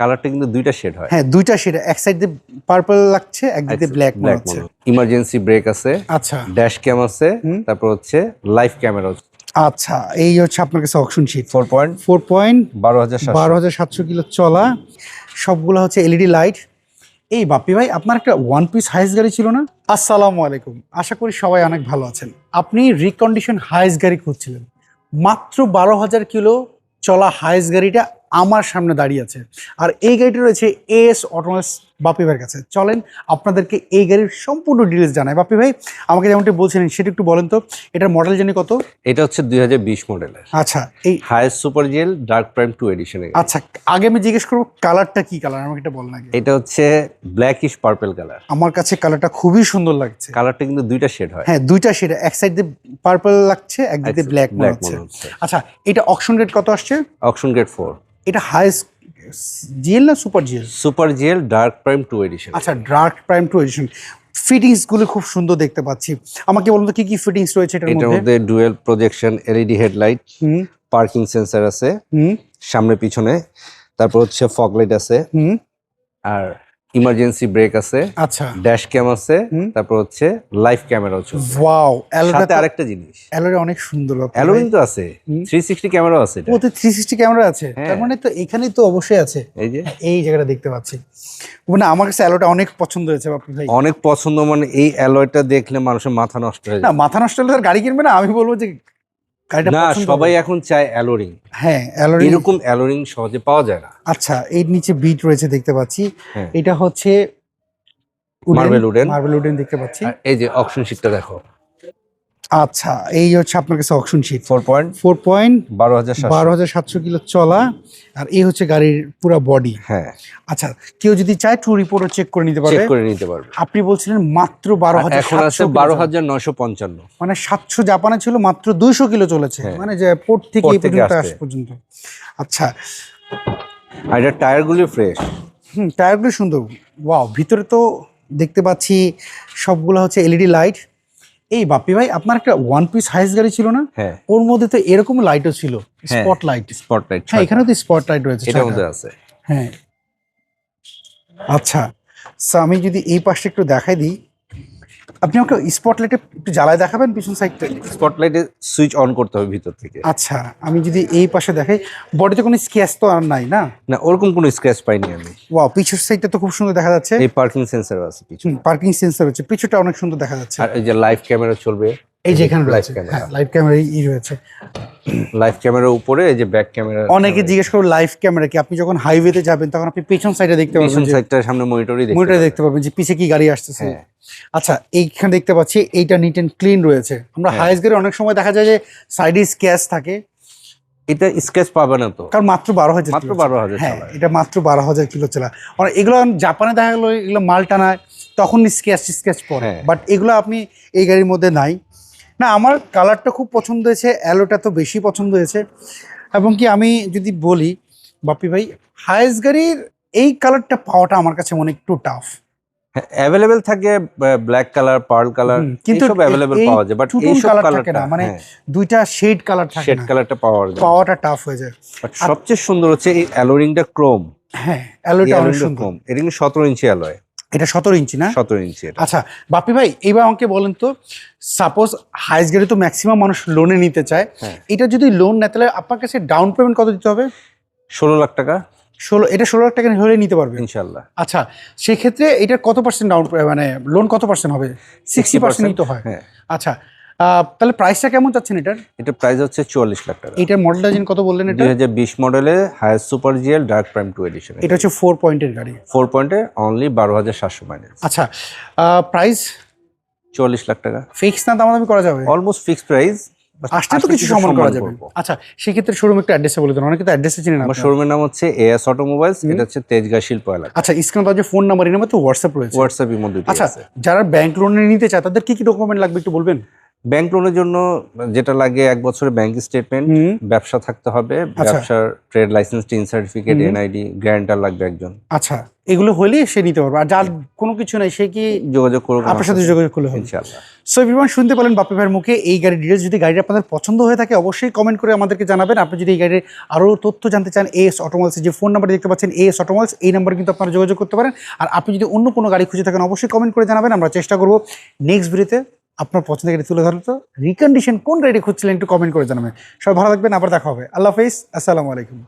কালারটা কিন্তু দুইটা শেড হয়। হ্যাঁ, দুইটা শেড, এক সাইড দিয়ে পার্পল লাগছে, একদিক দিয়ে ব্ল্যাক মনে হচ্ছে। ইমার্জেন্সি ব্রেক আছে, আচ্ছা ড্যাশ ক্যাম আছে, তারপর হচ্ছে লাইভ ক্যামেরা। আচ্ছা, এই হচ্ছে আপনার কাছে অকশন শীট 4.12700 কিলো চলা, সবগুলো হচ্ছে এলইডি লাইট। এই বাপ্পি ভাই, আপনার একটা ওয়ান পিস হাইস গাড়ি ছিল না? আসসালামু আলাইকুম, আশা করি সবাই অনেক ভালো আছেন। আপনি রিকন্ডিশন হাইস গাড়ি খুঁজছিলেন, মাত্র 12,000 কিলো চলা হাইস গাড়িটা আমার সামনে দাঁড়িয়ে আছে। আর এই গাড়িটা রয়েছে এস অটোমোবাইলস বাপ্পি ভাইয়ের কাছে। চলেন আপনাদেরকে এই গাড়ির সম্পূর্ণ ডিটেলস জানাই। বাপ্পি ভাই, আমাকে যেমনটি বলছিলেন সেটা একটু বলেন তো, এটার মডেল জানি কত? এটা হচ্ছে 2020 মডেলের। আচ্ছা, এই highest super GL dark prime 2 এডিশনে। আচ্ছা, আগে আমি জিজ্ঞেস করবো কালারটা কি কালার, আমাকে এটা বলেন আগে। এটা হচ্ছে ব্ল্যাকিশ পার্পল কালার। আমার কাছে কালারটা খুবই সুন্দর লাগছে। কালারটা কিন্তু দুইটা শেড হয়। হ্যাঁ, দুইটা শেড, এক সাইড দিয়ে পার্পল লাগছে, একদিক দিয়ে ব্ল্যাক মনে হচ্ছে। আচ্ছা, এটা অকশন রেট কত আসছে? Auction rate 4। এটা হাইস্ট জিএল না super GL? Super GL dark prime 2 edition. আচ্ছা, ডার্ক প্রাইম 2 এডিশন। ফিটিংস গুলো খুব সুন্দর দেখতে পাচ্ছি। আমাকে বলুন তো কি কি ফিটিংস রয়েছে এটার মধ্যে? এটার মধ্যে dual projection LED headlight, parking sensor আছে সামনে পিছনে, তারপর হচ্ছে ফগ লাইট আছে, আর ইমার্জেন্সি ব্রেক আছে। আচ্ছা, ড্যাশ ক্যাম আছে, তারপর হচ্ছে লাইভ ক্যামেরা আছে। ওয়াও, সাথে আরেকটা জিনিস, অ্যালোরে অনেক সুন্দর। অ্যালোরিং তো আছে, 360 ক্যামেরা আছে। ওতে 360 ক্যামেরা আছে, তার মানে তো এখানেই তো অবশ্যই আছে। এই যে এই জায়গাটা দেখতে পাচ্ছি। মানে আমার কাছে অ্যালোটা অনেক পছন্দ হয়েছে বাপ্পি ভাই। অনেক পছন্দ, মানে এই অ্যালয়টা দেখলে মানুষের মাথা নষ্ট হয়ে না, যায়। মাথা নষ্ট হলে তার গাড়ি কিনবে না, আমি বলবো যে গাড়িটা না, পছন্দ সবাই হবে। এখন চায় অ্যালোরিং। হ্যাঁ, অ্যালোরিং। এরকম অ্যালোরিং সহজে পাওয়া যায় না। আচ্ছা, এর নিচে বিট রয়েছে দেখতে পাচ্ছি। হ্যাঁ। এটা হচ্ছে মার্বেল উডেন দেখতে পাচ্ছি। আর এই যে অকশন শীটটা দেখো। আচ্ছা, এই হচ্ছে আপনার কাছে অকশন শীট 4.12700 কিলো চলা, আর এই হচ্ছে গাড়ির পুরো বডি। হ্যাঁ। আচ্ছা, কেউ যদি চায় ট্রু রিপোর্টও চেক করে নিতে চেক পারবে। করে নিতে পারবে। আপনি বলছিলেন মাত্র 12,000, এখন আছে 12,955। মানে 700 জাপানে ছিল, মাত্র 200 কিলো চলেছে। মানে যে পোর্ট থেকে এই পর্যন্ত আসা পর্যন্ত। আচ্ছা, আর এটা টায়ারগুলি ফ্রেশ। টায়ারগুলো সুন্দর। ওয়াও, ভিতরে তো দেখতে পাচ্ছি সবগুলো হচ্ছে এলইডি লাইট। এই বাপ্পি ভাই, আপনার একটা ওয়ান পিস হাইস গাড়ি ছিল না? হ্যাঁ। ওর মধ্যে তো এরকম লাইটও ছিল, স্পটলাইট। হ্যাঁ, এখানেও তো স্পটলাইট রয়েছে, এটার মধ্যে আছে। হ্যাঁ। আচ্ছা, আমি যদি এই পাশে একটু দেখাই দিই, আপনি আমাকে স্পটলাইটে একটু জ্বালায় দেখাবেন পিছন সাইডটা? স্পটলাইটে সুইচ অন করতে হবে ভিতর থেকে। আচ্ছা, আমি যদি এই পাশে দেখাই, বডিতে কোনো স্ক্র্যাচ তো আর নাই না? না, ওরকম কোনো স্ক্র্যাচ পাইনি আমি। ওয়াও, পিছনের সাইডটা তো খুব সুন্দর দেখা যাচ্ছে। এই পার্কিং সেন্সর আছে পিছনে। পার্কিং সেন্সর হচ্ছে, পিছনটা অনেক সুন্দর দেখা যাচ্ছে। আর এই যে লাইভ ক্যামেরা চলবে, এই যে এখানে রয়েছে। হ্যাঁ, লাইভ ক্যামেরা রয়েছে। লাইভ ক্যামেরার উপরে এই যে ব্যাক ক্যামেরা। অনেকে জিজ্ঞেস করো লাইভ ক্যামেরা কি? আপনি যখন হাইওয়েতে যাবেন তখন আপনি পেছন সাইডে দেখতে পাবেন, পিছন সাইডটার সামনে মনিটরই দেখতে পাবেন যে পিছে কি গাড়ি আসতেছে। হ্যাঁ। আচ্ছা, এইখানে দেখতে পাচ্ছি এইটা নিট এন্ড ক্লিন রয়েছে। আমরা হাইস গাড়ি অনেক সময় দেখা যায় যে সাইডে স্ক্র্যাচ থাকে, এটা স্ক্র্যাচ পাবে না তো, কারণ মাত্র 12,000। হ্যাঁ, এটা মাত্র 12,000 কিলো চলা। মানে এগুলো জাপানে দেখা গেলো এগুলো মাল টানায়, তখন স্ক্র্যাচ পড়ে, বাট এগুলো আপনি এই গাড়ির মধ্যে নাই। না, আমার কালারটা খুব পছন্দ হয়েছে, অ্যালোটা তো বেশি পছন্দ হয়েছে। এবং কি আমি যদি বলি বাপ্পি ভাই, হাইস গাড়ির এই কালারটা পাওয়াটা আমার কাছে মনে একটু টাফ। অ্যাভেলেবেল থাকে ব্ল্যাক কালার, পার্ল কালার, কিন্তু সব অ্যাভেলেবেল পাওয়া যায়, বাট এই সব কালার থাকে না, মানে দুইটা শেড কালার থাকে, শেড কালারটা পাওয়াটা টাফ হয়ে যায়। বাট সবচেয়ে সুন্দর হচ্ছে এই অ্যালোরিংটা ক্রোম। হ্যাঁ, অ্যালোটা অনেক সুন্দর। এটা কিন্তু 17 ইঞ্চি অ্যালয়। এটা 17 ইঞ্চি না? 17 ইঞ্চি। আচ্ছা বাপ্পি ভাই, এবার আমাকে বলেন তো, সাপোজ হাইস গাড়ি তো ম্যাক্সিমাম মানুষ লোনে নিতে চায়, এটা যদি লোন নেয় তাহলে আপনার কাছে ডাউন পেমেন্ট কত দিতে হবে? 16 লাখ টাকা। এটা 16 লাখ টাকা হলে নিতে পারবে ইনশাআল্লাহ। আচ্ছা, সেক্ষেত্রে এটার কত পার্সেন্ট ডাউন, মানে লোন কত পার্সেন্ট হবে? 60% তো হয়। আচ্ছা, তাহলে প্রাইসটা কেমন চাচ্ছেন এটার? এটা প্রাইস হচ্ছে 44 লাখ টাকা। এটার মডেলটা যেন কত বললেন? এটা 2020 মডেলে highest super GL dark prime 2 edition. এটা হচ্ছে 4 পয়েন্টের গাড়ি। 4 পয়েন্টে অনলি 12,700 মাইলেজ। আচ্ছা, প্রাইস 44 লাখ টাকা। ফিক্স না দামাদামি করা যাবে? অলমোস্ট ফিক্সড প্রাইস, আসলে তো কিছু সম্মান করা যাবে। আচ্ছা, সেক্ষেত্রে শোরুম একটু অ্যাড্রেসে বলে দেন, অনেকে তো অ্যাড্রেসে চিনেন না। আমার শোরুমের নাম হচ্ছে এস অটোমোবাইলস, এটা হচ্ছে তেজগাঁ শিল্প এলাকা। আচ্ছা, স্ক্রিনে তো যে ফোন নাম্বার, এই নাম্বার তো হোয়াটসঅ্যাপ রয়েছে? হোয়াটসঅ্যাপের মধ্যে আচ্ছা, যারা ব্যাংক লোন নিতে চায় তাদের কি কি ডকুমেন্ট লাগবে একটু বলবেন? ব্যাংক লোনের জন্য যেটা লাগে, 1 বছরের ব্যাংক স্টেটমেন্ট, ব্যবসা থাকতে হবে, ব্যবসার trade licence, tin certificate, NID, guarantor লাগবে একজন। আচ্ছা, এগুলো হলে সে নিতে পারবে, আর যার কোনো কিছু নাই সে কি যোগাযোগ করবো আপনার সাথে যোগাযোগ করলে হবে। ইনশাআল্লাহ। সো এভরিওয়ান, শুনতে পেলেন বাপ্পি ভাইয়ের মুখে এই গাড়ির ডিটেলস। যদি গাড়িটা আপনাদের পছন্দ হয়ে থাকে অবশ্যই কমেন্ট করে আমাদেরকে জানাবেন। আপনি যদি এই গাড়ির আরও তথ্য জানতে চান, এস অটোমোবাইলসের যে ফোন নাম্বার দেখতে পাচ্ছেন, এস অটোমোবাইলস, এই নাম্বারে কিন্তু আপনারা যোগাযোগ করতে পারেন। আর আপনি যদি অন্য কোনো গাড়ি খুঁজে থাকেন অবশ্যই কমেন্ট করে জানাবেন, আমরা চেষ্টা করবো নেক্সট ভিডিওতে আপনার পছন্দের গাড়ি তুলে ধরতে। রিকন্ডিশন কোন গাড়ি খুঁজছিলেন একটু কমেন্ট করে জানাবেন। সবাই ভালো থাকবেন, আবার দেখা হবে। আল্লাহ হাফেজ, আসসালামু আলাইকুম।